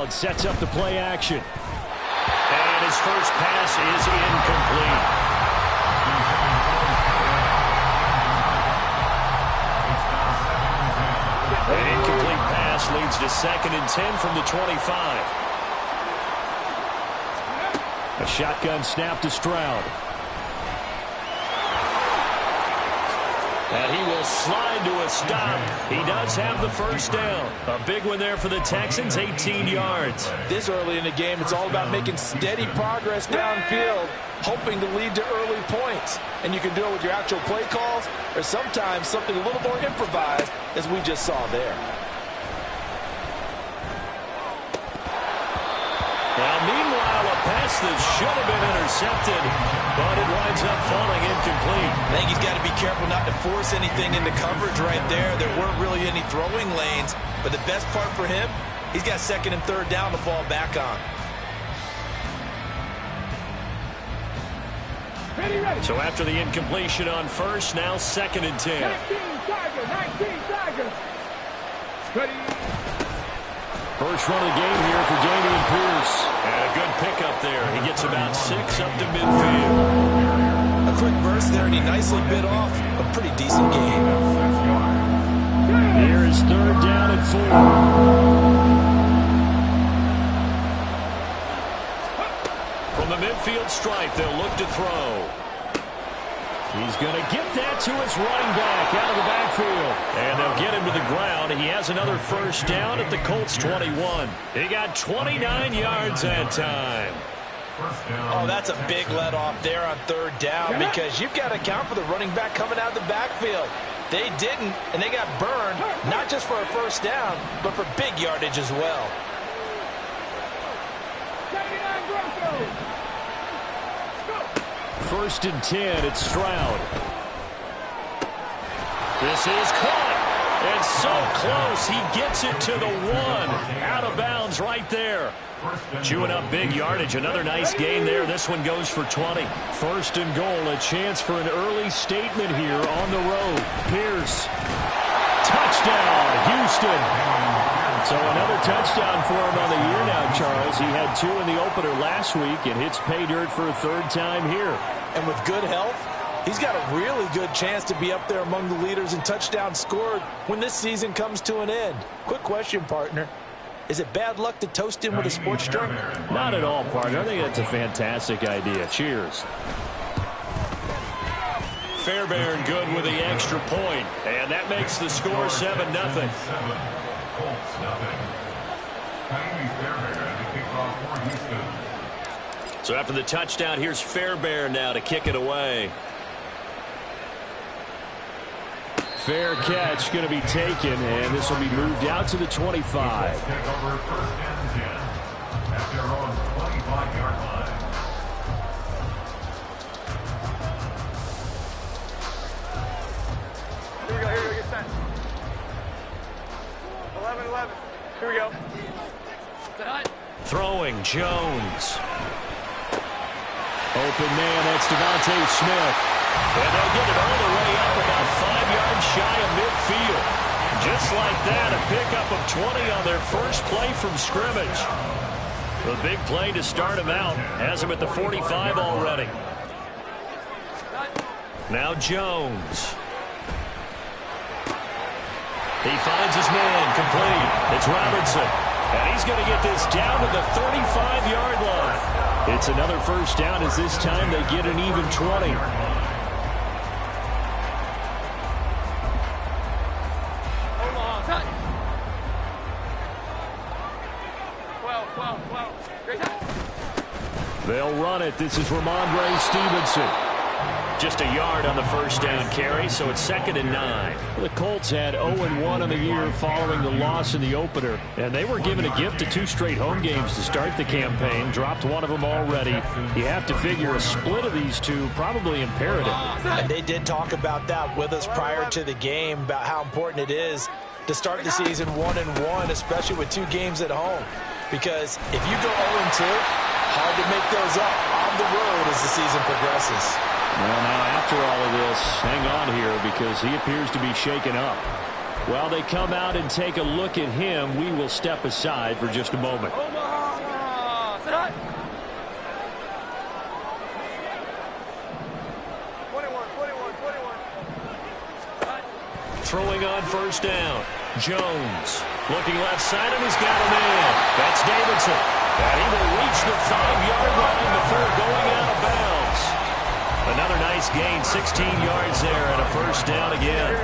Stroud sets up the play action. And his first pass is incomplete. An incomplete pass leads to 2nd and 10 from the 25. A shotgun snap to Stroud. And he will slide to a stop. He does have the first down. A big one there for the Texans, 18 yards. This early in the game, it's all about making steady progress downfield, hoping to lead to early points. And you can do it with your actual play calls or sometimes something a little more improvised, as we just saw there. Now, meanwhile, a pass that should have been intercepted, but it winds up falling incomplete. I think he's got to be careful not to force anything into coverage right there. There weren't really any throwing lanes, but the best part for him, he's got 2nd and 3rd down to fall back on. So after the incompletion on first, now 2nd and 10. 19 Tigers. Ready. First run of the game here for Dameon Pierce. And a good pickup there. He gets about 6 up to midfield. A quick burst there, and he nicely bit off a pretty decent gain. Here is 3rd down and 4. From the midfield stripe, they'll look to throw. He's going to get that to his running back out of the backfield. And they'll get him to the ground. He has another first down at the Colts 21. He got 29 yards that time. Oh, that's a big let off there on 3rd down because you've got to account for the running back coming out of the backfield. They didn't, and they got burned, not just for a first down, but for big yardage as well. First and 10, it's Stroud. This is caught. And so close, he gets it to the 1. Out of bounds right there. Chewing up big yardage. Another nice gain there. This one goes for 20. First and goal, a chance for an early statement here on the road. Pierce. Touchdown, Houston. So another touchdown for him on the year now, Charles. He had 2 in the opener last week and hits pay dirt for a 3rd time here. And with good health, he's got a really good chance to be up there among the leaders in touchdowns scored when this season comes to an end. Quick question, partner. Is it bad luck to toast him with a sports drink? Not at all, partner. I think that's a fantastic idea. Cheers. Fairbairn good with the extra point. And that makes the score 7-0. So after the touchdown, here's Fairbairn now to kick it away. Fair catch going to be taken, and this will be moved out to the 25. Here we go, get set. 11-11. Here we go. Throwing, Jones. Open man, that's Devontae Smith. And they'll get it all the way up about 5 yards shy of midfield. Just like that, a pickup of 20 on their first play from scrimmage. The big play to start him out. Has him at the 45 already. Now Jones. He finds his man, complete. It's Robinson. And he's going to get this down to the 35-yard line. It's another first down as this time they get an even 20. They'll run it. This is Ramondre Stevenson. Just a yard on the first down carry, so it's 2nd and 9. The Colts had 0-1 on the year following the loss in the opener, and they were given a gift of 2 straight home games to start the campaign. Dropped one of them already. You have to figure a split of these two probably imperative. And they did talk about that with us prior to the game, about how important it is to start the season 1-1, especially with 2 games at home. Because if you go 0-2, hard to make those up on the road as the season progresses. Well, now after all of this, hang on here because he appears to be shaken up. While they come out and take a look at him, we will step aside for just a moment. Throwing on first down. Jones looking left side, and he's got a man. That's Davidson. And he will reach the 5-yard line before going out of bounds. Another nice gain, 16 yards there, and a first down again.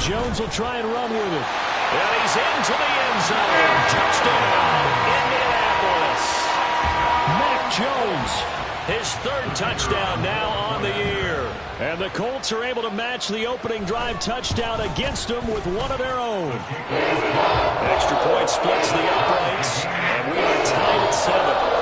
Jones will try and run with it. And he's into the end zone. Touchdown, Indianapolis. Mac Jones, his 3rd touchdown now on the year. And the Colts are able to match the opening drive touchdown against them with one of their own. Extra point splits the uprights, and we are tied at 7.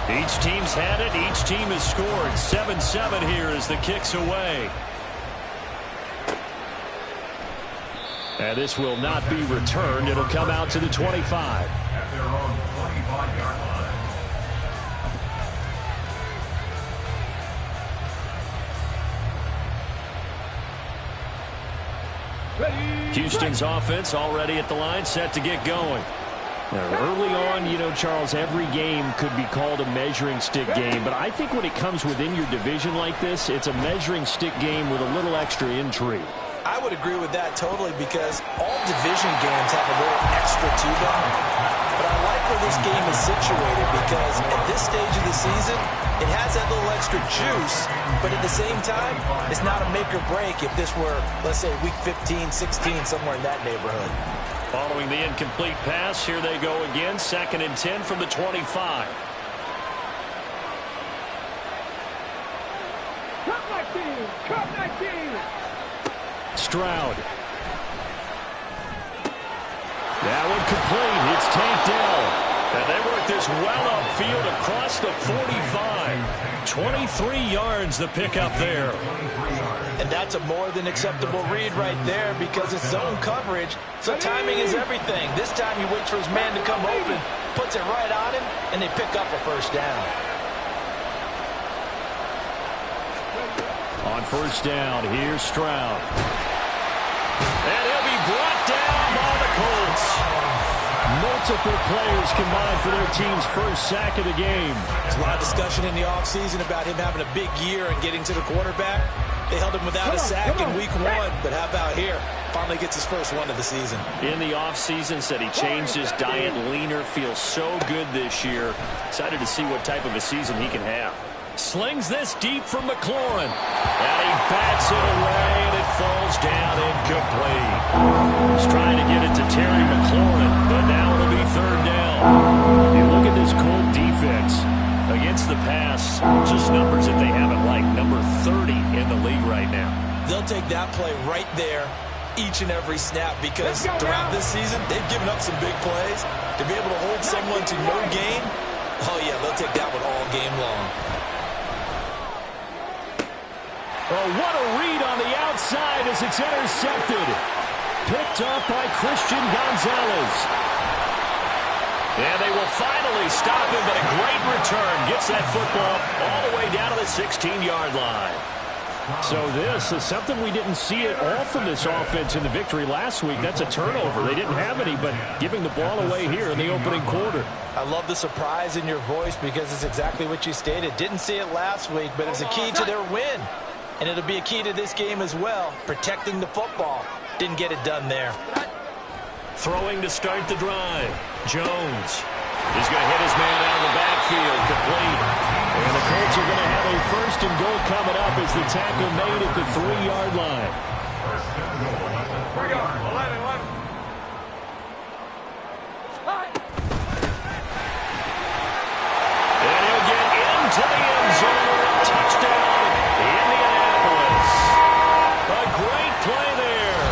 Each team's had it. Each team has scored. 7-7 here as the kick's away. And this will not be returned. It'll come out to the 25. At their own 25-yard line. Houston's offense already at the line, set to get going. Now, early on, you know, Charles, every game could be called a measuring stick game, but I think when it comes within your division like this, it's a measuring stick game with a little extra intrigue. I would agree with that totally because all division games have a little extra to them. But I like where this game is situated because at this stage of the season, it has that little extra juice, but at the same time, it's not a make or break if this were, let's say, week 15, 16, somewhere in that neighborhood. Following the incomplete pass, here they go again. 2nd and 10 from the 25. Cut 19! Cut 19! Stroud. That one complete. It's tanked down. And they work this well upfield across the 45. 23 yards the pickup there. And that's a more than acceptable read right there because it's zone coverage, so timing is everything. This time he waits for his man to come open, puts it right on him, and they pick up a first down. On first down, here's Stroud. And he'll be brought down by the Colts. Multiple players combined for their team's first sack of the game. There's a lot of discussion in the offseason about him having a big year and getting to the quarterback. They held him without a sack in week 1, but how about here? Finally gets his first one of the season. In the offseason, said he changed his diet, leaner, feels so good this year. Excited to see what type of a season he can have. Slings this deep from McLaurin. And he bats it away, and it falls down incomplete. He's trying to get it to Terry McLaurin, but now it'll be 3rd down. You look at this Colt defense. Against the pass, just numbers that they haven't liked. Number 30 in the league right now. They'll take that play right there each and every snap because throughout this season, they've given up some big plays. To be able to hold someone to no gain, oh yeah, they'll take that one all game long. Oh, what a read on the outside as it's intercepted. Picked up by Christian Gonzalez. And they will finally stop him, but a great return. Gets that football all the way down to the 16-yard line. So this is something we didn't see at all from this offense in the victory last week. That's a turnover. They didn't have any, but giving the ball away here in the opening quarter. I love the surprise in your voice because it's exactly what you stated. Didn't see it last week, but it's a key to their win. And it'll be a key to this game as well, protecting the football. Didn't get it done there. Throwing to start the drive. Jones. He's going to hit his man out of the backfield. Complete. And the Colts are going to have a 1st and goal coming up as the tackle made at the 3-yard line. Here we go. 11. And he'll get into the end zone. Touchdown, Indianapolis. A great play there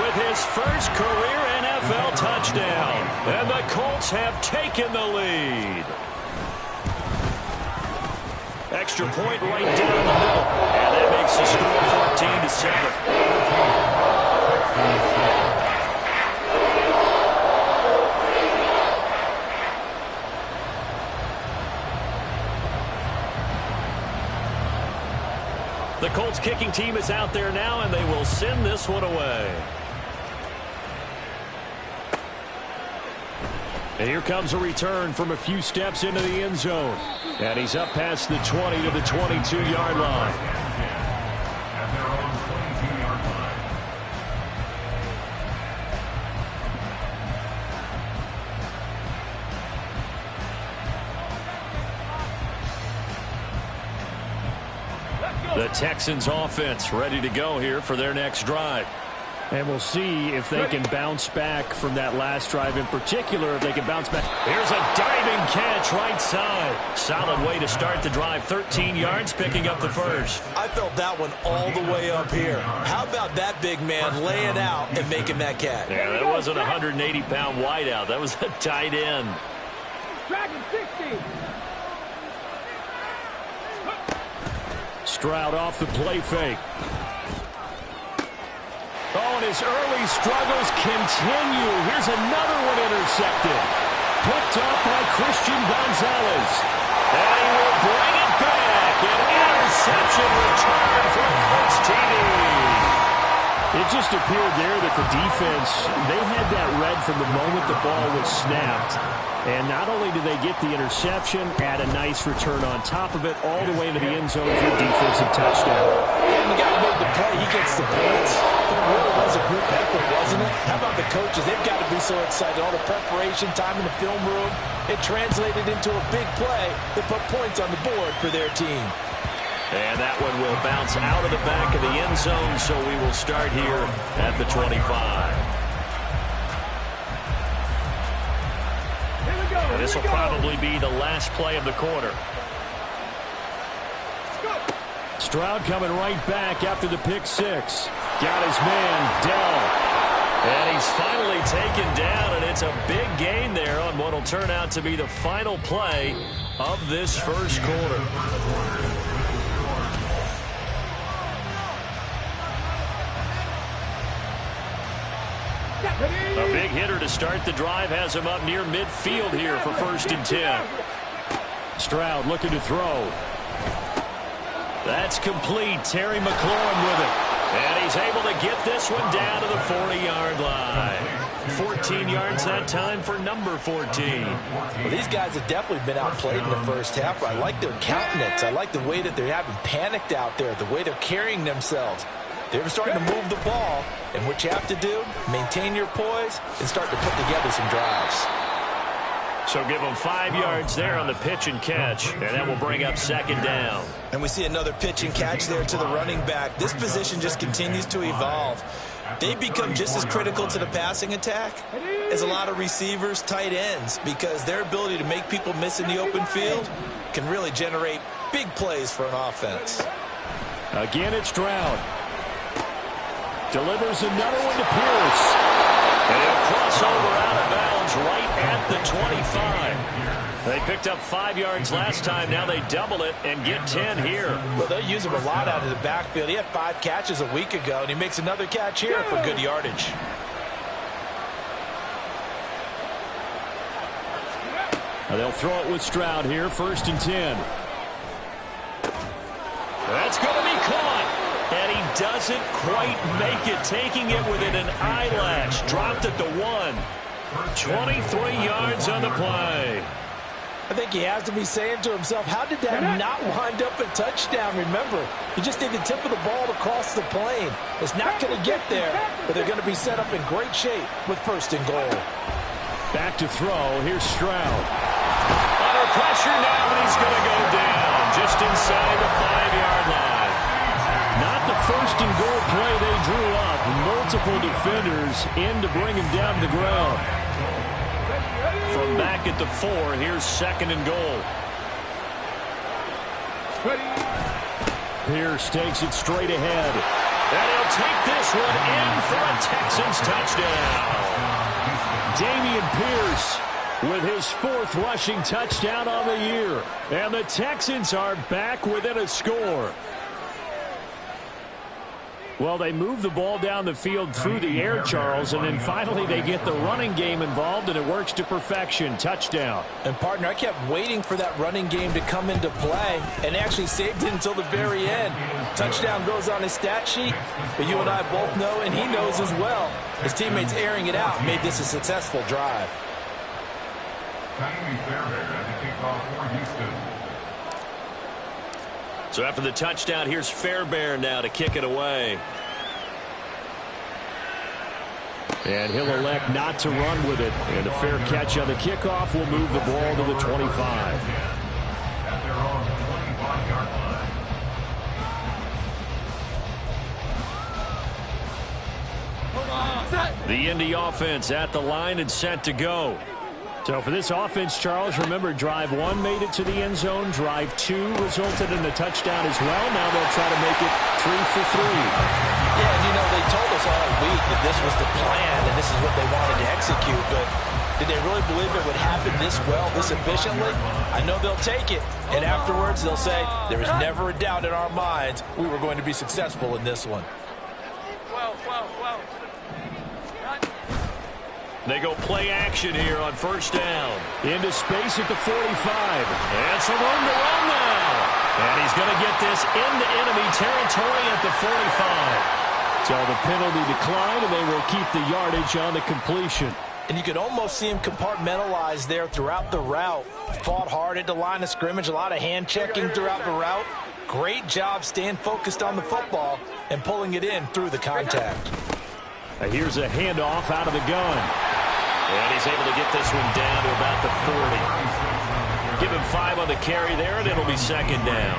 with his first career NFL touchdown. And the Colts have taken the lead. Extra point right down the middle. And that makes It's the score 14-7. The Colts kicking team is out there now, and they will send this one away. And here comes a return from a few steps into the end zone. And he's up past the 20 to the 22-yard line. The Texans offense ready to go here for their next drive. And we'll see if they can bounce back from that last drive in particular, if they can bounce back. Here's a diving catch right side. Solid way to start the drive. 13 yards, picking up the first. I felt that one all the way up here. How about that big man laying out and making that catch? Yeah, that wasn't a 180-pound wideout. That was a tight end. Dragon 60. Stroud off the play fake. Oh, and his early struggles continue. Here's another one intercepted. Picked up by Christian Gonzalez. And he will bring it back. An interception return for Colts TD. It just appeared there that the defense, they had that read from the moment the ball was snapped. And not only did they get the interception, add a nice return on top of it, all the way into the end zone for a defensive touchdown. And the guy who made the play, he gets the points. It really was a group effort, wasn't it? How about the coaches? They've got to be so excited. All the preparation time in the film room, it translated into a big play that put points on the board for their team. And that one will bounce out of the back of the end zone, so we will start here at the 25. And this will probably be the last play of the quarter. Stroud coming right back after the pick six. Got his man, Dell. And he's finally taken down, and it's a big gain there on what will turn out to be the final play of this first quarter. A big hitter to start the drive has him up near midfield here for 1st and 10. Stroud looking to throw. That's complete. Terry McLaurin with it. And he's able to get this one down to the 40-yard line. 14 yards that time for number 14. Well, these guys have definitely been outplayed in the first half. I like their countenance. I like the way that they're having panicked out there, the way they're carrying themselves. They're starting to move the ball, and what you have to do, maintain your poise and start to put together some drives. So give them 5 yards there on the pitch and catch, and that will bring up 2nd down. And we see another pitch and catch there to the running back. This position just continues to evolve. They become just as critical to the passing attack as a lot of receivers, tight ends, because their ability to make people miss in the open field can really generate big plays for an offense. Again, it's Stroud. Delivers another one to Pierce. And he'll cross over out of bounds right at the 25. They picked up 5 yards last time. Now they double it and get 10 here. Well, they'll use him a lot out of the backfield. He had 5 catches a week ago, and he makes another catch here for good yardage. Now they'll throw it with Stroud here, 1st and 10. That's going to be caught. And he doesn't quite make it, taking it within an eyelash. Dropped at the 1. 23 yards on the play. I think he has to be saying to himself, how did that not wind up a touchdown? Remember, you just need the tip of the ball to cross the plane. It's not going to get there, but they're going to be set up in great shape with 1st and goal. Back to throw. Here's Stroud. Under pressure now, and he's going to go down just inside the 5-yard line. Not the 1st and goal play they drew up. Multiple defenders in to bring him down to the ground. From back at the 4, here's 2nd and goal. Pierce takes it straight ahead. And he'll take this one in for a Texans touchdown. Dameon Pierce with his 4th rushing touchdown on the year. And the Texans are back within a score. Well, they move the ball down the field through the air, Charles, and then finally they get the running game involved, and it works to perfection. Touchdown. And, partner, I kept waiting for that running game to come into play and actually saved it until the very end. Touchdown goes on his stat sheet, but you and I both know, and he knows as well, his teammates airing it out made this a successful drive. So after the touchdown, here's Fairbairn now to kick it away. And he'll elect not to run with it. And a fair catch on the kickoff will move the ball to the 25. The Indy offense at the line and set to go. So for this offense, Charles, remember, drive 1 made it to the end zone. Drive 2 resulted in a touchdown as well. Now they'll try to make it 3 for 3. Yeah, and you know, they told us all week that this was the plan and this is what they wanted to execute, but did they really believe it would happen this well, this efficiently? I know they'll take it, and afterwards they'll say, there was never a doubt in our minds we were going to be successful in this one. They go play action here on first down. Into space at the 45. And some room to run now. And he's going to get this into enemy territory at the 45. So the penalty declined, and they will keep the yardage on the completion. And you could almost see him compartmentalize there throughout the route. Fought hard at the line of scrimmage, a lot of hand checking throughout the route. Great job staying focused on the football and pulling it in through the contact. Here's a handoff out of the gun. And he's able to get this one down to about the 40. Give him 5 on the carry there, and it'll be second down.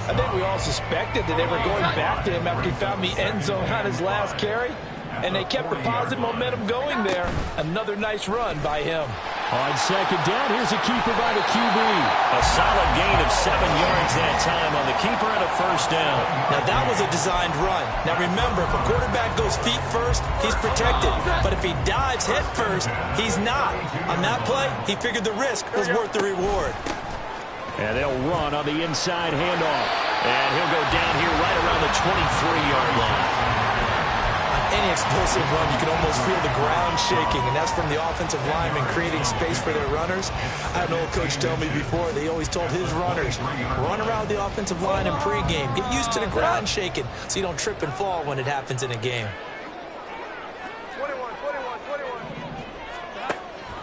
I think we all suspected that they were going back to him after he found the end zone on his last carry. And they kept the positive momentum going there. Another nice run by him. On second down, here's a keeper by the QB. A solid gain of 7 yards that time on the keeper and a first down. Now, that was a designed run. Now, remember, if a quarterback goes feet first, he's protected. But if he dives head first, he's not. On that play, he figured the risk was worth the reward. And they'll run on the inside handoff. And he'll go down here right around the 23-yard line. Any explosive run, you can almost feel the ground shaking, and that's from the offensive linemen creating space for their runners. I had an old coach tell me before, they always told his runners, run around the offensive line in pregame. Get used to the ground shaking so you don't trip and fall when it happens in a game. 21.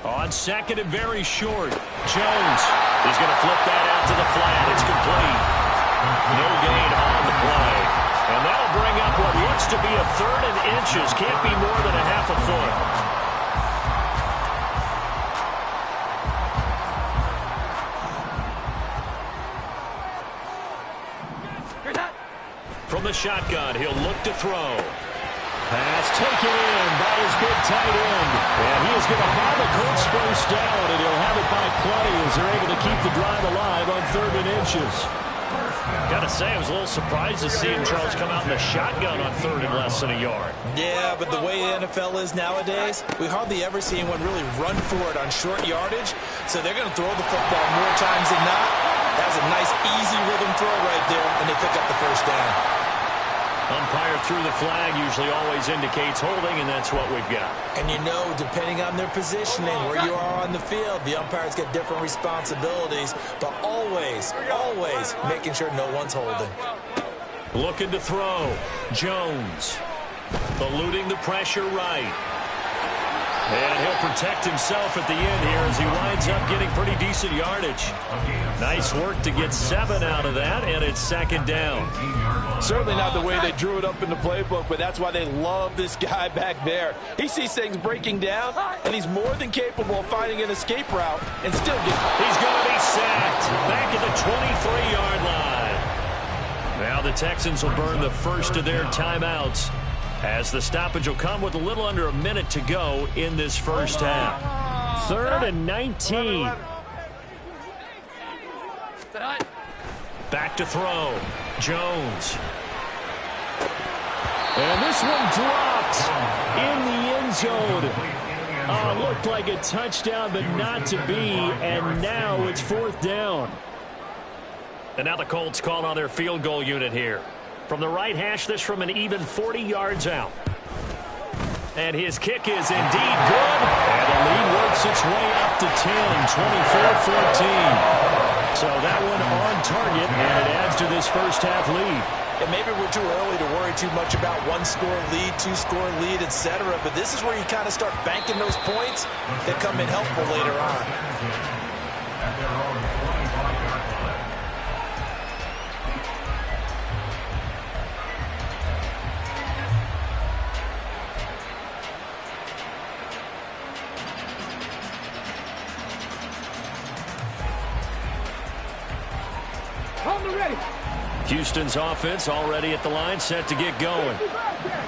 On second and very short, Jones is going to flip that out to the flat. It's complete. No gain on the play. And that'll bring up what looks to be a 3rd and inches. Can't be more than a half a foot. From the shotgun, he'll look to throw. Pass taken in by his big tight end. And he is going to have it Colts first down, and he'll have it by plenty as they're able to keep the drive alive on 3rd and inches. Got to say, I was a little surprised to see him, Charles, come out in the shotgun on 3rd and less than a yard. Yeah, but the way the NFL is nowadays, we hardly ever see anyone really run for it on short yardage. So they're going to throw the football more times than not. That's a nice, easy rhythm throw right there, and they pick up the first down. Umpire threw the flag, usually always indicates holding, and that's what we've got. And you know, depending on their positioning, where you are on the field, the umpires get different responsibilities, but always making sure no one's holding. Looking to throw. Jones eluding the pressure right. And he'll protect himself at the end here as he winds up getting pretty decent yardage. Nice work to get 7 out of that, and it's second down. Certainly not the way they drew it up in the playbook, but that's why they love this guy back there. He sees things breaking down, and he's more than capable of finding an escape route and still get... He's going to be sacked back at the 23-yard line. Now the Texans will burn the first of their timeouts, as the stoppage will come with a little under a minute to go in this first half. 3rd and 19. Back to throw. Jones. And this one dropped in the end zone. Looked like a touchdown, but not to be. And now it's 4th down. And now the Colts call on their field goal unit here. From the right hash, this from an even 40 yards out. And his kick is indeed good. And the lead works its way up to 10, 24-14. So that one on target, and it adds to this first half lead. And maybe we're too early to worry too much about one-score lead, two-score lead, etc. But this is where you kind of start banking those points that come in helpful later on. Houston's offense already at the line, set to get going.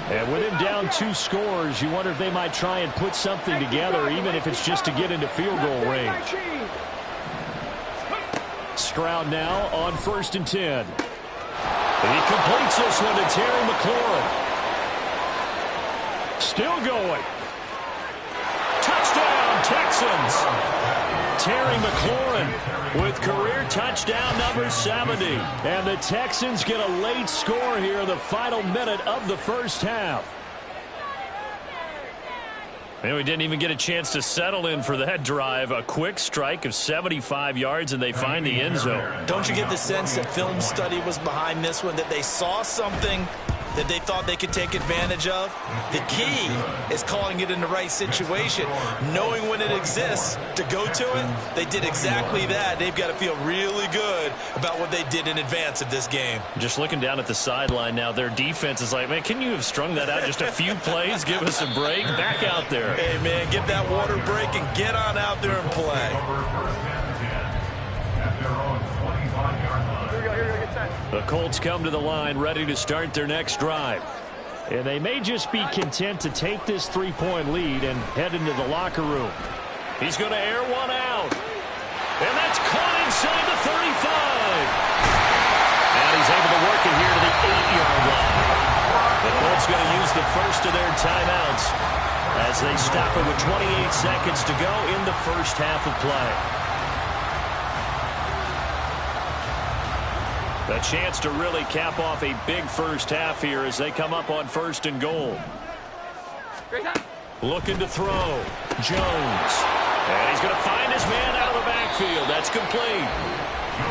And with him down 2 scores, you wonder if they might try and put something together, even if it's just to get into field goal range. Stroud now on 1st and 10. He completes this one to Terry McLaurin. Still going. Touchdown, Texans. Terry McLaurin with career touchdown number 70. And the Texans get a late score here in the final minute of the first half. And we didn't even get a chance to settle in for that drive. A quick strike of 75 yards, and they find the end zone. Don't you get the sense that film study was behind this one, that they saw something that they thought they could take advantage of? The key is calling it in the right situation, knowing when it exists to go to it. They did exactly that. They've got to feel really good about what they did in advance of this game. Just looking down at the sideline now, their defense is like, man, can you have strung that out just a few plays? Give us a break. Back out there. Hey, man, get that water break and get on out there and play. The Colts come to the line ready to start their next drive. And they may just be content to take this 3-point lead and head into the locker room. He's going to air one out. And that's caught inside the 35. And he's able to work it here to the 8-yard line. The Colts going to use the first of their timeouts as they stop it with 28 seconds to go in the first half of play. A chance to really cap off a big first half here as they come up on 1st and goal. Looking to throw. Jones. And he's going to find his man out of the backfield. That's complete.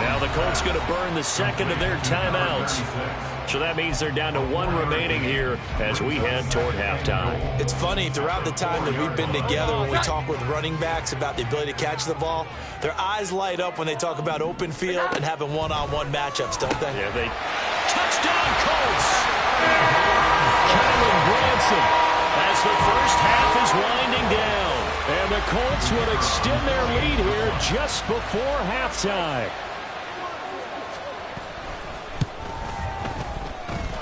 Now the Colts going to burn the second of their timeouts. So that means they're down to 1 remaining here as we head toward halftime. It's funny, throughout the time that we've been together, when we talk with running backs about the ability to catch the ball, their eyes light up when they talk about open field and having one-on-one matchups, don't they? Yeah, they... Touchdown, Colts! Kylan Granson as the first half is winding down. And the Colts will extend their lead here just before halftime.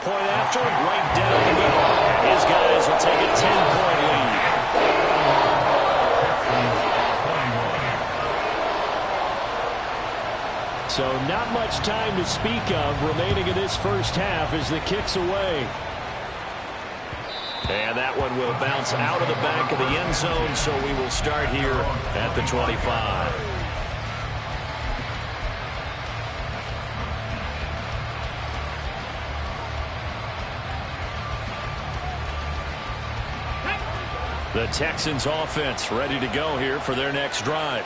Point after, right down the middle. His guys will take a 10-point lead. So not much time to speak of remaining in this first half as the kick's away. And that one will bounce out of the back of the end zone, so we will start here at the 25. The Texans offense ready to go here for their next drive.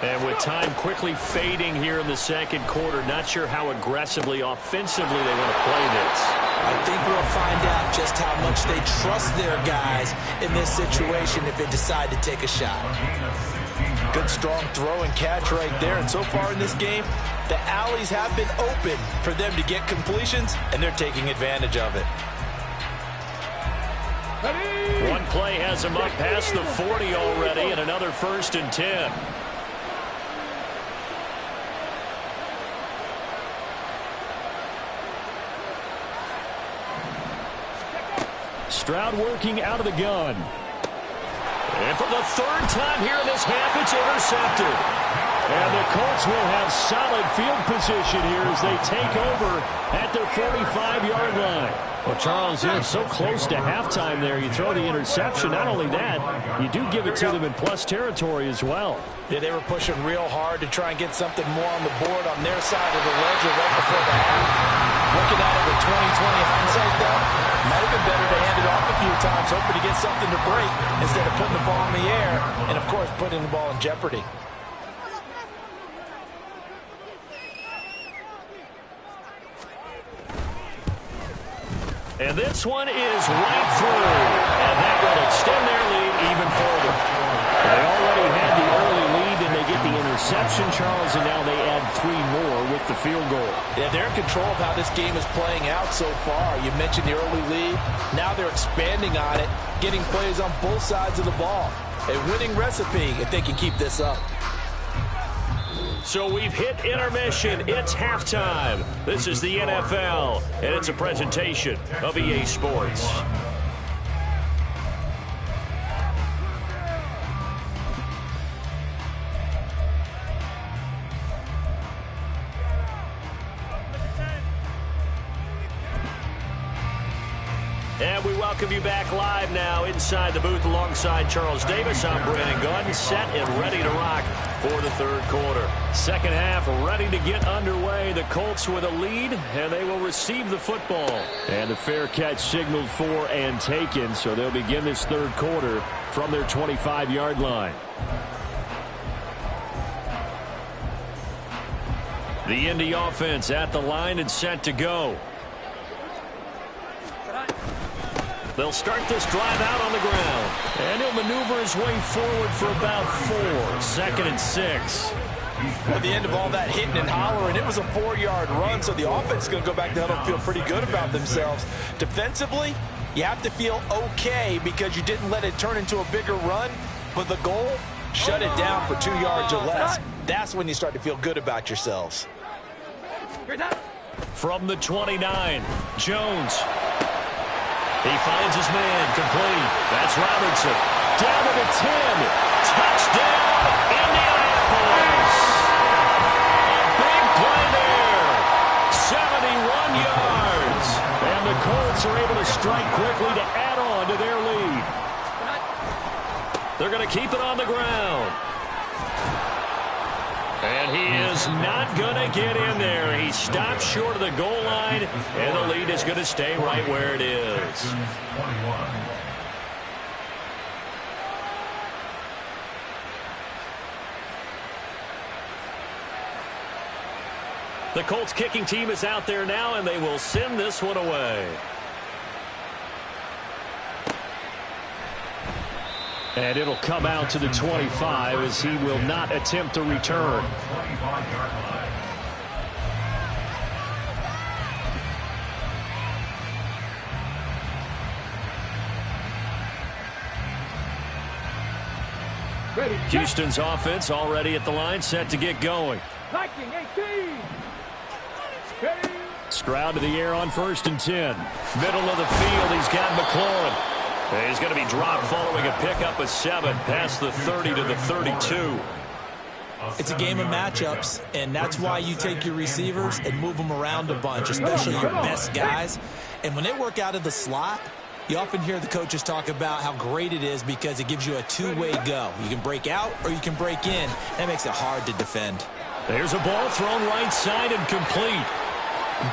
And with time quickly fading here in the second quarter, not sure how aggressively, offensively they want to play this. I think we'll find out just how much they trust their guys in this situation if they decide to take a shot. Good strong throw and catch right there. And so far in this game, the alleys have been open for them to get completions, and they're taking advantage of it. One play has him up past the 40 already, and another 1st and 10. Stroud working out of the gun. And for the 3rd time here in this half, it's intercepted. And the Colts will have solid field position here as they take over at their 45-yard line. Well, Charles, you're so close to halftime there. You throw the interception. Not only that, you do give it to them in plus territory as well. Yeah, they were pushing real hard to try and get something more on the board on their side of the ledger right before the half. Looking at it with 20/20 hindsight, though, might have been better to hand it off a few times, hoping to get something to break instead of putting the ball in the air and, of course, putting the ball in jeopardy. And this one is right through. And that will extend their lead even further. They already had the early lead, and they get the interception, Charles, and now they add 3 more with the field goal. Yeah, they're in control of how this game is playing out so far. You mentioned the early lead. Now they're expanding on it, getting plays on both sides of the ball. A winning recipe if they can keep this up. So we've hit intermission. It's halftime. This is the NFL, and it's a presentation of EA Sports. And we welcome you back live now inside the booth alongside Charles Davis. I'm Brandon Gunn, set and ready to rock for the third quarter. Second half ready to get underway. The Colts with a lead, and they will receive the football. And the fair catch signaled for and taken, so they'll begin this third quarter from their 25-yard line. The Indy offense at the line and set to go. They'll start this drive out on the ground. And he'll maneuver his way forward for about 4. 2nd and 6. At the end of all that hitting and hollering, it was a 4-yard run, so the offense is going to go back to huddle and feel pretty good about themselves. Defensively, you have to feel okay because you didn't let it turn into a bigger run, but the goal, shut it down for 2 yards or less. That's when you start to feel good about yourselves. From the 29, Jones. He finds his man, complete. That's Robinson. Down to the 10. Touchdown, Indianapolis. A big play there. 71 yards. And the Colts are able to strike quickly to add on to their lead. They're going to keep it on the ground. And he is not going to get in there. He stopped short of the goal line, and the lead is going to stay right where it is. The Colts kicking team is out there now, and they will send this one away. And it'll come out to the 25 as he will not attempt to return. Houston's offense already at the line, set to get going. Stroud to the air on 1st and 10. Middle of the field, he's got McLaurin. He's going to be dropped following a pickup of 7 past the 30 to the 32. It's a game of matchups, and that's why you take your receivers and move them around a bunch, especially your best guys. And when they work out of the slot, you often hear the coaches talk about how great it is because it gives you a two-way go. You can break out or you can break in. That makes it hard to defend. There's a ball thrown right side and complete.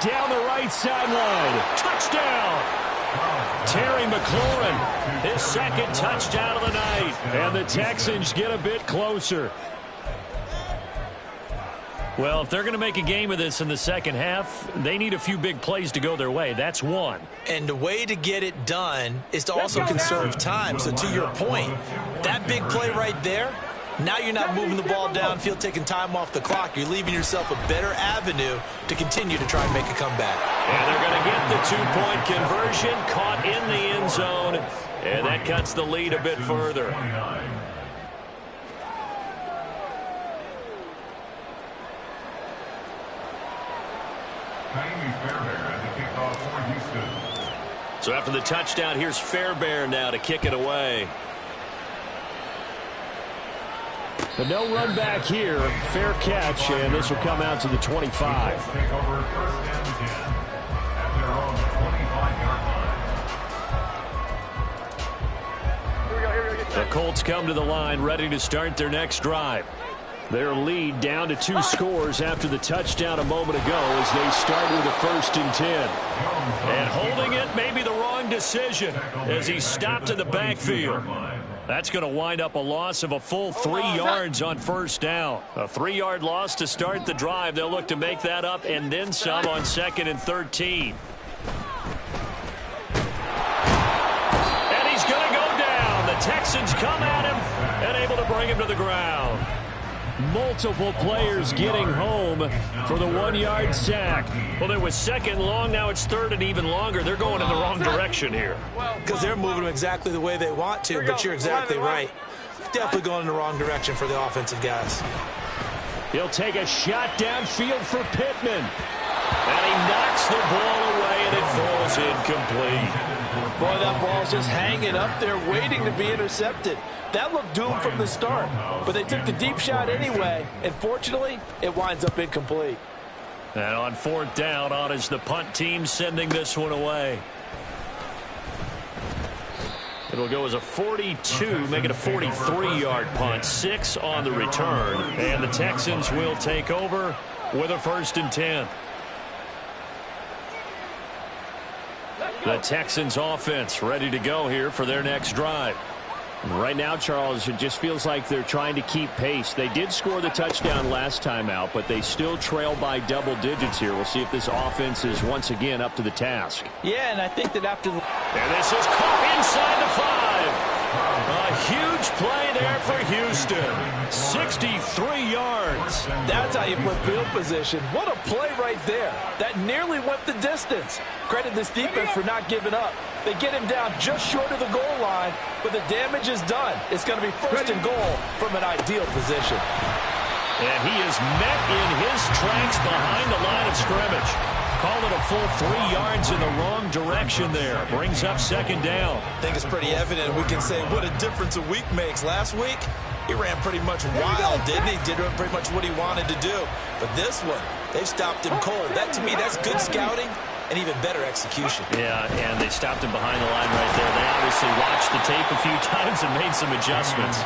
Down the right sideline. Touchdown! Terry McLaurin, his 2nd touchdown of the night. And the Texans get a bit closer. Well, if they're going to make a game of this in the second half, they need a few big plays to go their way. That's one. And the way to get it done is to also conserve time. So to your point, that big play right there, now you're not moving the ball downfield, taking time off the clock. You're leaving yourself a better avenue to continue to try and make a comeback. And they're going to get the 2-point conversion, caught in the end zone, and that cuts the lead a bit further. So after the touchdown, here's Fairbairn now to kick it away. But no run back here. Fair catch, and this will come out to the 25. The Colts come to the line ready to start their next drive. Their lead down to 2 scores after the touchdown a moment ago as they start with a 1st and 10. And holding it may be the wrong decision as he stopped in the backfield. That's going to wind up a loss of a full 3 yards on 1st down. A 3-yard loss to start the drive. They'll look to make that up and then some on 2nd and 13. And he's going to go down. The Texans come at him and able to bring him to the ground. Multiple players getting home for the 1-yard sack. Well, there was 2nd long. Now it's 3rd and even longer. They're going in the wrong direction here. Because they're moving them exactly the way they want to, but you're exactly right. Definitely going in the wrong direction for the offensive guys. He'll take a shot downfield for Pittman. And he knocks the ball away, and it falls incomplete. Boy, that ball's just hanging up there waiting to be intercepted. That looked doomed from the start, but they took the deep shot anyway, and fortunately, it winds up incomplete. And on 4th down, on is the punt team sending this one away. It'll go as a 42, make it a 43-yard punt, 6 on the return, and the Texans will take over with a 1st and 10. The Texans offense ready to go here for their next drive. Right now, Charles, it just feels like they're trying to keep pace. They did score the touchdown last time out, but they still trail by double digits here. We'll see if this offense is once again up to the task. Yeah, and I think that after the... And this is caught inside the 5. A huge play there for Houston. 63 yards. That's how you put field position. What a play right there. That nearly went the distance. Credit this defense for not giving up. They get him down just short of the goal line, but the damage is done. It's going to be 1st and goal from an ideal position. And he is met in his tracks behind the line of scrimmage. Call it a full 3 yards in the wrong direction there. Brings up 2nd down. I think it's pretty evident. We can say what a difference a week makes. Last week, he ran pretty much wild, didn't he? Did pretty much what he wanted to do. But this one, they stopped him cold. That, to me, that's good scouting and even better execution. Yeah, and they stopped him behind the line right there. They obviously watched the tape a few times and made some adjustments.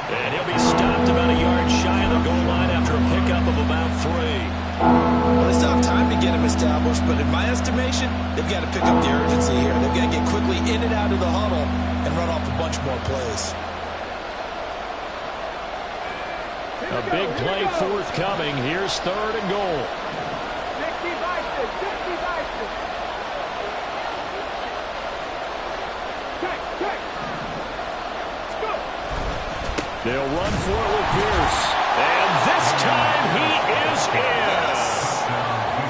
And he'll be stopped about a yard shy of the goal line after a pickup of about 3. Well, they still have time to get him established, but in my estimation, they've got to pick up the urgency here. They've got to get quickly in and out of the huddle and run off a bunch more plays. A big play forthcoming. Here's 3rd and goal. They'll run for it with Pierce. And this time he is in.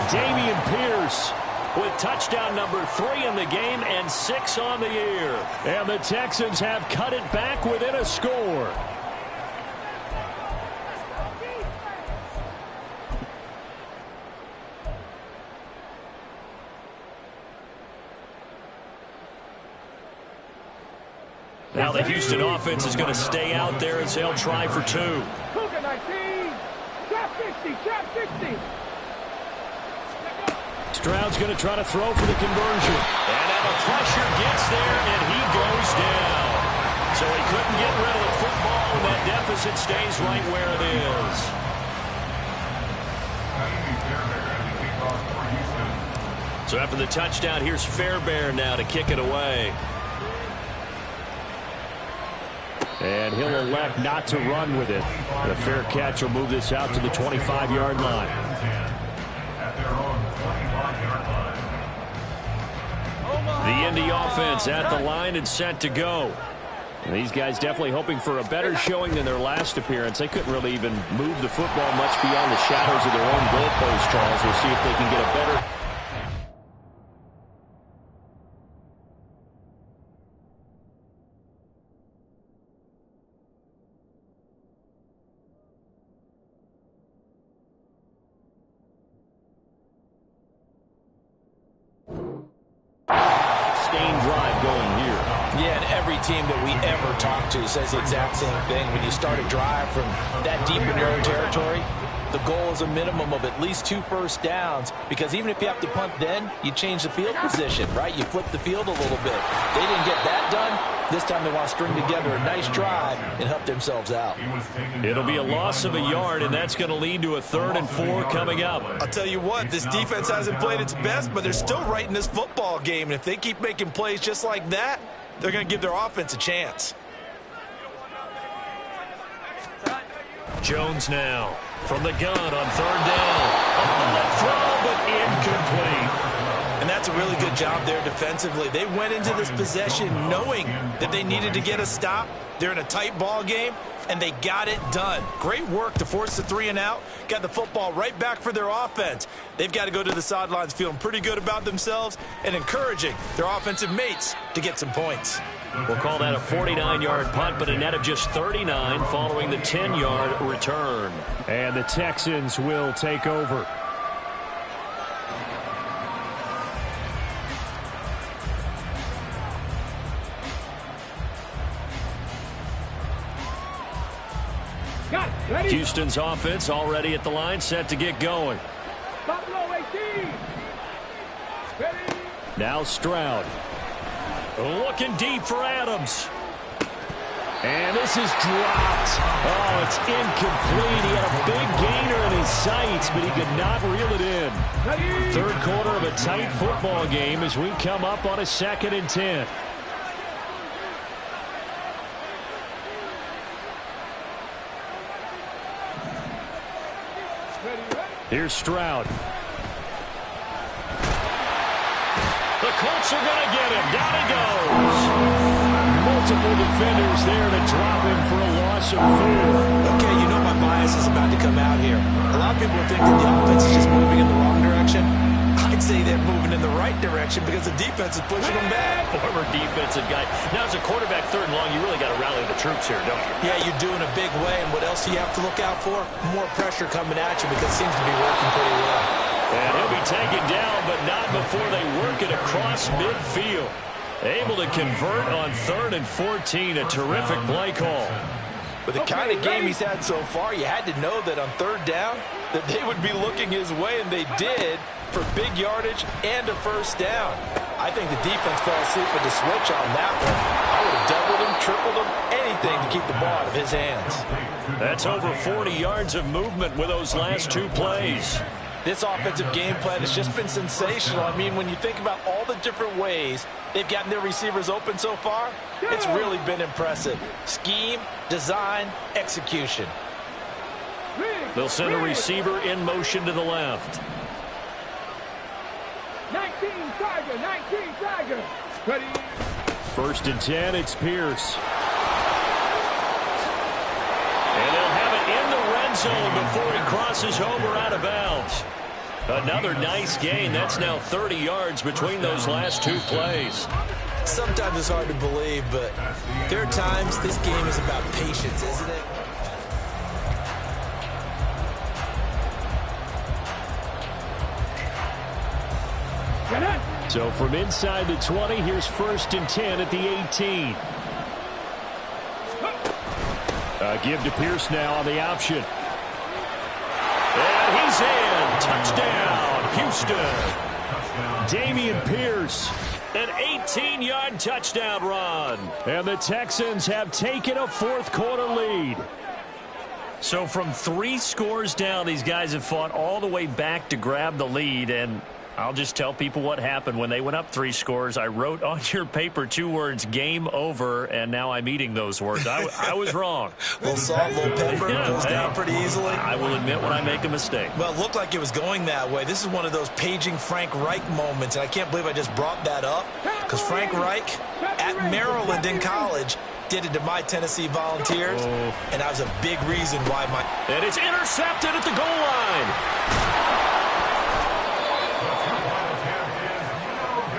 Dameon Pierce with touchdown number 3 in the game and 6 on the year. And the Texans have cut it back within a score. Now the Houston offense is going to stay out there as they'll try for 2. Cougar 19. Trap 60. Trap 60. Stroud's going to try to throw for the conversion. And now the pressure gets there, and he goes down. So he couldn't get rid of the football, and that deficit stays right where it is. So after the touchdown, here's Fairbairn now to kick it away. And he'll elect not to run with it. The fair catch will move this out to the 25-yard line. The Indy offense at the line and set to go. And these guys definitely hoping for a better showing than their last appearance. They couldn't really even move the football much beyond the shadows of their own goalpost, Charles. We'll see if they can get a better... Yeah, and every team that we ever talk to says the exact same thing. When you start a drive from that deep in your own territory, the goal is a minimum of at least 2 first downs, because even if you have to punt then, you change the field position, right? You flip the field a little bit. They didn't get that done. This time they want to string together a nice drive and help themselves out. It'll be a loss of a yard, and that's going to lead to a 3rd and 4 coming up. I'll tell you what, this defense hasn't played its best, but they're still right in this football game. And if they keep making plays just like that, they're going to give their offense a chance. Jones now from the gun on 3rd down. A bullet throw, but incomplete. And that's a really good job there defensively. They went into this possession knowing that they needed to get a stop. They're in a tight ball game, and they got it done. Great work to force the 3 and out. Got the football right back for their offense. They've got to go to the sidelines feeling pretty good about themselves and encouraging their offensive mates to get some points. We'll call that a 49-yard punt, but a net of just 39 following the 10-yard return. And the Texans will take over. Houston's offense already at the line, set to get going. Now Stroud. Looking deep for Adams. And this is dropped. Oh, it's incomplete. He had a big gainer in his sights, but he could not reel it in. 3rd quarter of a tight football game as we come up on a 2nd and 10. Here's Stroud. The Colts are going to get him. Down he goes. Multiple defenders there to drop him for a loss of 4. Okay, you know my bias is about to come out here. A lot of people think that the offense is just moving in the wrong direction. I'd say they're moving in the right direction because the defense is pushing them back. Former defensive guy. Now, as a quarterback 3rd and long, you really got to rally the troops here, don't you? Yeah, you're doing a big way, and what else do you have to look out for? More pressure coming at you because it seems to be working pretty well. And he'll be taken down, but not before they work it across midfield. Able to convert on 3rd and 14. A terrific play call. With the kind of game he's had so far, you had to know that on 3rd down that they would be looking his way, and they did, for big yardage and a 1st down. I think the defense fell asleep at the switch on that one. I would have doubled him, tripled him, anything to keep the ball out of his hands. That's over 40 yards of movement with those last 2 plays. This offensive game plan has just been sensational. I mean, when you think about all the different ways they've gotten their receivers open so far, it's really been impressive. Scheme, design, execution. They'll send a receiver in motion to the left. 19 Tiger. Ready. 1st and 10, it's Pierce. And they'll have it in the red zone before he crosses over out of bounds. Another nice gain. That's now 30 yards between those last 2 plays. Sometimes it's hard to believe, but there are times this game is about patience, isn't it? So from inside the 20, here's 1st and 10 at the 18. Give to Pierce now on the option. And he's in. Touchdown, Houston. Dameon Pierce, an 18-yard touchdown run. And the Texans have taken a 4th quarter lead. So from 3 scores down, these guys have fought all the way back to grab the lead, and I'll just tell people what happened when they went up 3 scores. I wrote on your paper 2 words, game over, and now I'm eating those words. I was wrong. Little salt, little pepper, goes down pretty easily. I will admit when I make a mistake. Well, it looked like it was going that way. This is one of those paging Frank Reich moments, and I can't believe I just brought that up, because Frank Reich at Maryland in college did it to my Tennessee Volunteers, and that was a big reason why my... And it's intercepted at the goal line.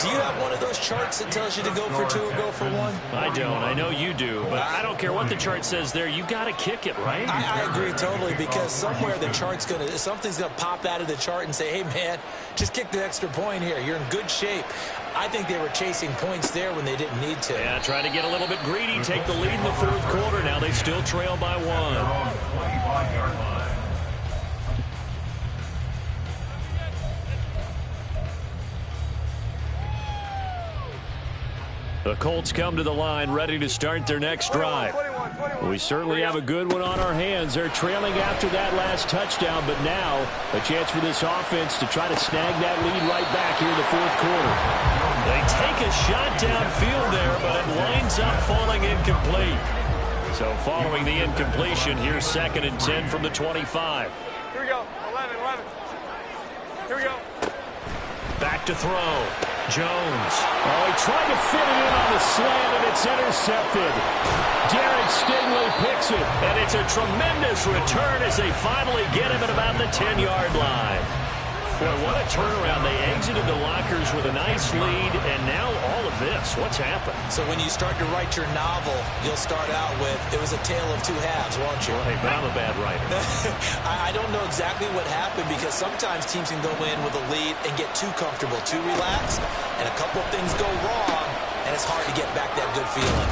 Do you have one of those charts that tells you to go for 2 or go for 1? I don't. I know you do, but I don't care what the chart says there. You got to kick it, right? I agree totally, because somewhere the chart's something's gonna pop out of the chart and say, hey man, just kick the extra point here. You're in good shape. I think they were chasing points there when they didn't need to. Yeah, trying to get a little bit greedy, take the lead in the fourth quarter. Now they still trail by 1. The Colts come to the line ready to start their next drive. We certainly have a good one on our hands. They're trailing after that last touchdown, but now a chance for this offense to try to snag that lead right back here in the fourth quarter. They take a shot downfield there, but it winds up falling incomplete. So following the incompletion, here's 2nd and 10 from the 25. Here we go. 11. Here we go. Back to throw. Jones. Oh, he tried to fit it in on the slant, and it's intercepted. Derek Stingley picks it, and it's a tremendous return as they finally get him at about the 10-yard line. Boy, what a turnaround. They exited the lockers with a nice lead, and now all of this. What's happened? So when you start to write your novel, you'll start out with, it was a tale of 2 halves, won't you? Right, but I'm a bad writer. I don't know exactly what happened, because sometimes teams can go in with a lead and get too comfortable, too relaxed, and a couple things go wrong, and it's hard to get back that good feeling.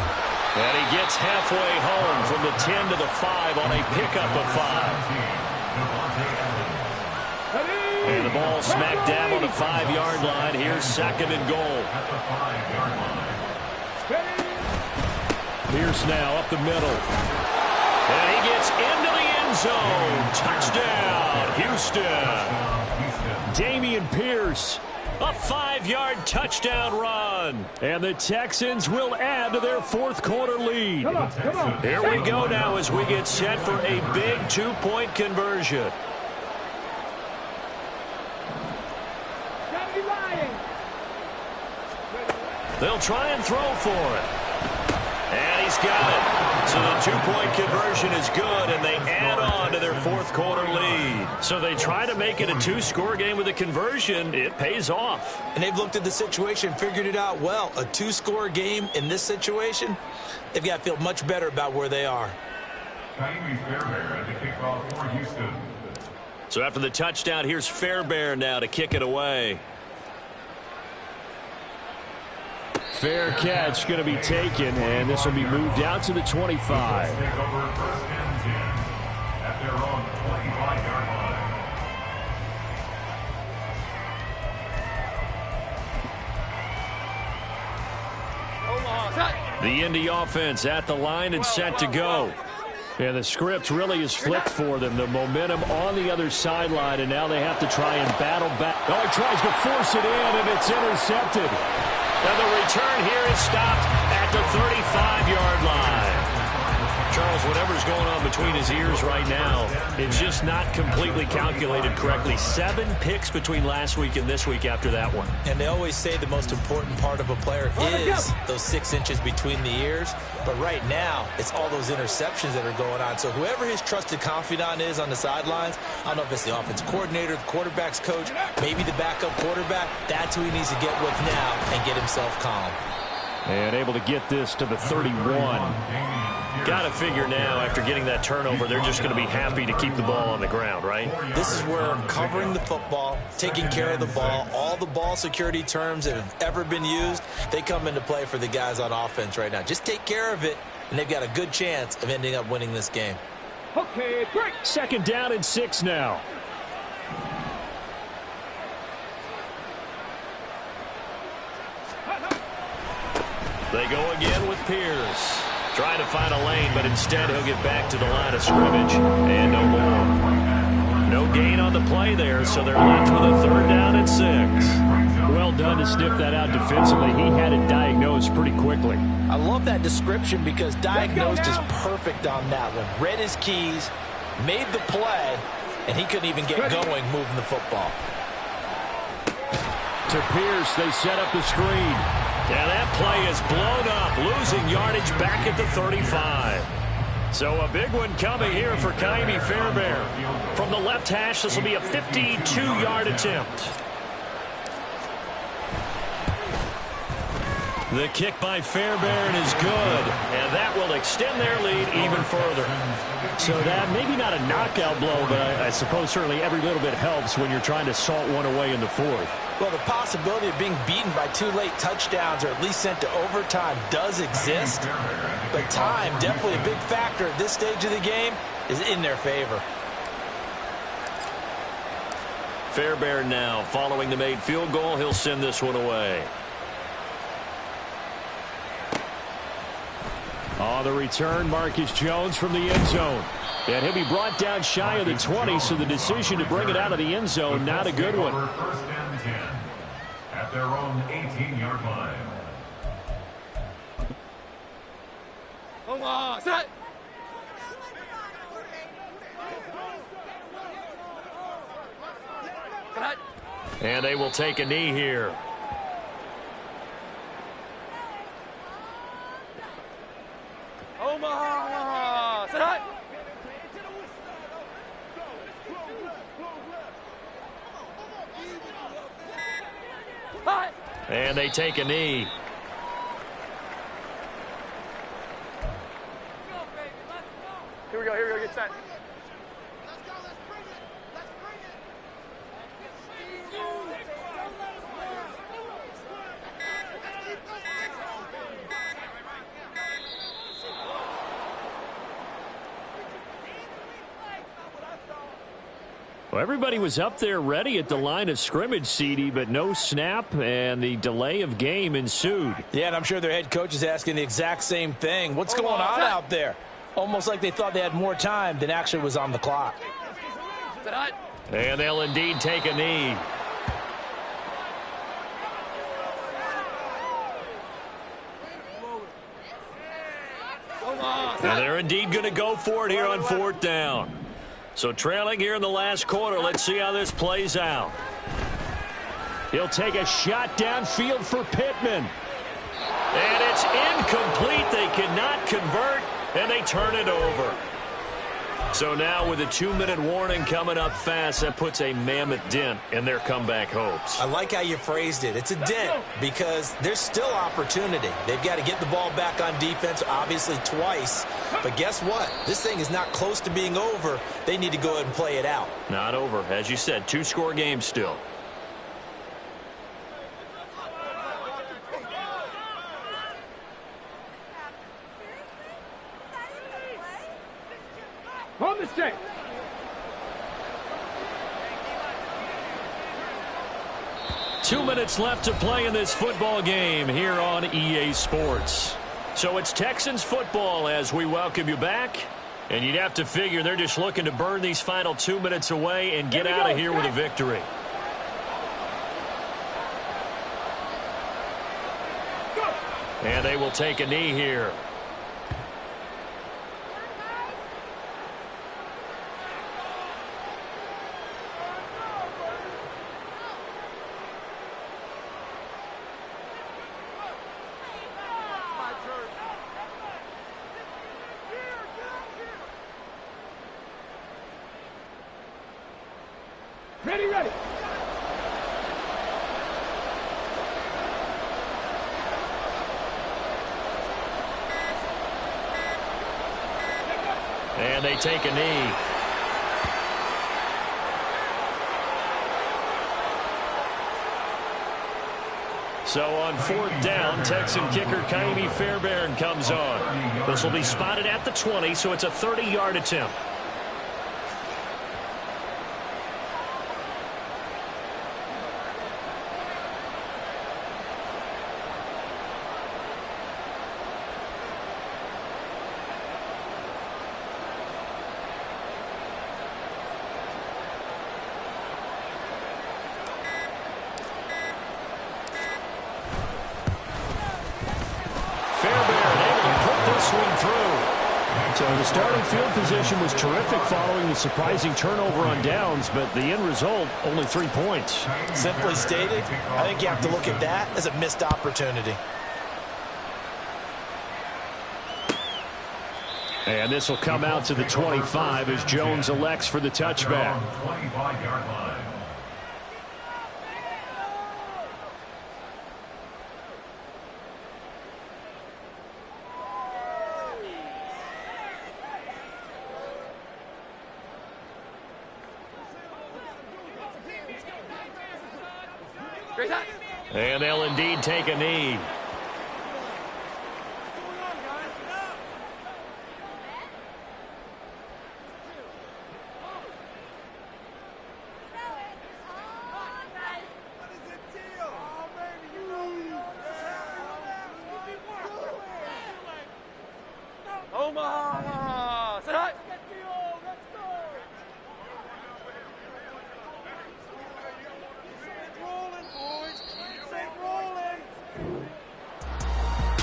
And he gets halfway home from the 10 to the 5 on a pickup of 5. And the ball smack dab on the 5-yard line. Here's 2nd and goal. Pierce now up the middle. And he gets into the end zone. Touchdown, Houston. Dameon Pierce, a 5-yard touchdown run. And the Texans will add to their fourth quarter lead. Come on. Here we go now as we get set for a big 2-point conversion. They'll try and throw for it. And he's got it. So the 2-point conversion is good, and they add on to their fourth quarter lead. So they try to make it a 2-score game with a conversion. It pays off. And they've looked at the situation, figured it out well. A 2-score game in this situation, they've got to feel much better about where they are. So after the touchdown, here's Fairbairn now to kick it away. Fair catch going to be taken, and this will be moved out to the 25. The Indy offense at the line and set to go. And the script really is flipped for them. The momentum on the other sideline, and now they have to try and battle back. Oh, he tries to force it in, and it's intercepted. And the return here is stopped at the 35-yard line. Charles, whatever's going on between his ears right now, it's just not completely calculated correctly. 7 picks between last week and this week after that one. And they always say the most important part of a player is those 6 inches between the ears. But right now, it's all those interceptions that are going on. So whoever his trusted confidant is on the sidelines, I don't know if it's the offense coordinator, the quarterback's coach, maybe the backup quarterback, that's who he needs to get with now and get himself calm. And able to get this to the 31. Got to figure now, after getting that turnover, they're just going to be happy to keep the ball on the ground, right? This is where covering the football, taking care of the ball, all the ball security terms that have ever been used, they come into play for the guys on offense right now. Just take care of it, and they've got a good chance of ending up winning this game. Okay, break. 2nd down and 6 now. They go again with Pierce. Trying to find a lane, but instead he'll get back to the line of scrimmage. And no more. No gain on the play there, so they're left with a 3rd down and 6. Well done to sniff that out defensively. He had it diagnosed pretty quickly. I love that description because diagnosed is perfect on that one. Read his keys, made the play, and he couldn't even get going moving the football. To Pierce, they set up the screen. Yeah, that play is blown up, losing yardage back at the 35. So a big one coming here for Ka'imi Fairbairn. From the left hash, this will be a 52-yard attempt. The kick by Fairbairn is good, and that will extend their lead even further. So that maybe not a knockout blow, but I suppose certainly every little bit helps when you're trying to salt one away in the fourth. Well, the possibility of being beaten by 2 late touchdowns or at least sent to overtime does exist, but time, definitely a big factor at this stage of the game, is in their favor. Fairbairn now, following the made field goal, he'll send this one away. On the return, Marcus Jones from the end zone. And he'll be brought down shy of the 20, so the decision to bring it out of the end zone, not a good one. First and 10 at their own 18-yard line. Come on, set. And they will take a knee here. Omaha, set high. High. And they take a knee. Here we go, get set. Well, everybody was up there ready at the line of scrimmage, CD, but no snap, and the delay of game ensued. Yeah, and I'm sure their head coach is asking the exact same thing. What's going on out there? Almost like they thought they had more time than actually was on the clock. And they'll indeed take a knee. And they're indeed going to go for it here on 4th down. So trailing here in the last quarter, let's see how this plays out. He'll take a shot downfield for Pittman. And it's incomplete. They cannot convert, and they turn it over. So now with a 2-minute warning coming up fast, that puts a mammoth dent in their comeback hopes. I like how you phrased it. It's a dent because there's still opportunity. They've got to get the ball back on defense, obviously twice. But guess what? This thing is not close to being over. They need to go ahead and play it out. Not over. As you said, 2-score game still. Hold the stick. Two minutes left to play in this football game here on EA Sports. So it's Texans football as we welcome you back. And you'd have to figure they're just looking to burn these final 2 minutes away and get out of here with a victory. And they will take a knee here. Ready. And they take a knee. So on 4th down, Texan kicker Kaimi Fairbairn comes on. This will be spotted at the 20, so it's a 30-yard attempt. So the starting field position was terrific following the surprising turnover on downs, but the end result, only 3 points. Simply stated, I think you have to look at that as a missed opportunity. And this will come out to the 25 as Jones elects for the touchback. 25-yard line. And they'll indeed take a knee. Omaha! Set up!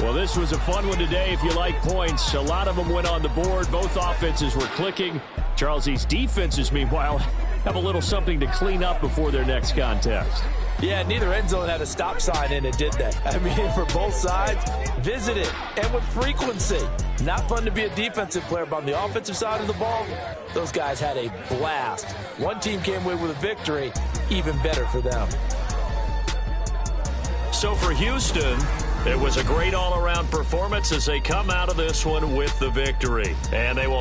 Well, this was a fun one today if you like points. A lot of them went on the board. Both offenses were clicking. Charles, these defenses, meanwhile, have a little something to clean up before their next contest. Yeah, neither end zone had a stop sign and it did that. I mean, for both sides, visit it, and with frequency. Not fun to be a defensive player, but on the offensive side of the ball, those guys had a blast. One team came away with a victory, even better for them. So for Houston, it was a great all-around performance as they come out of this one with the victory. And they will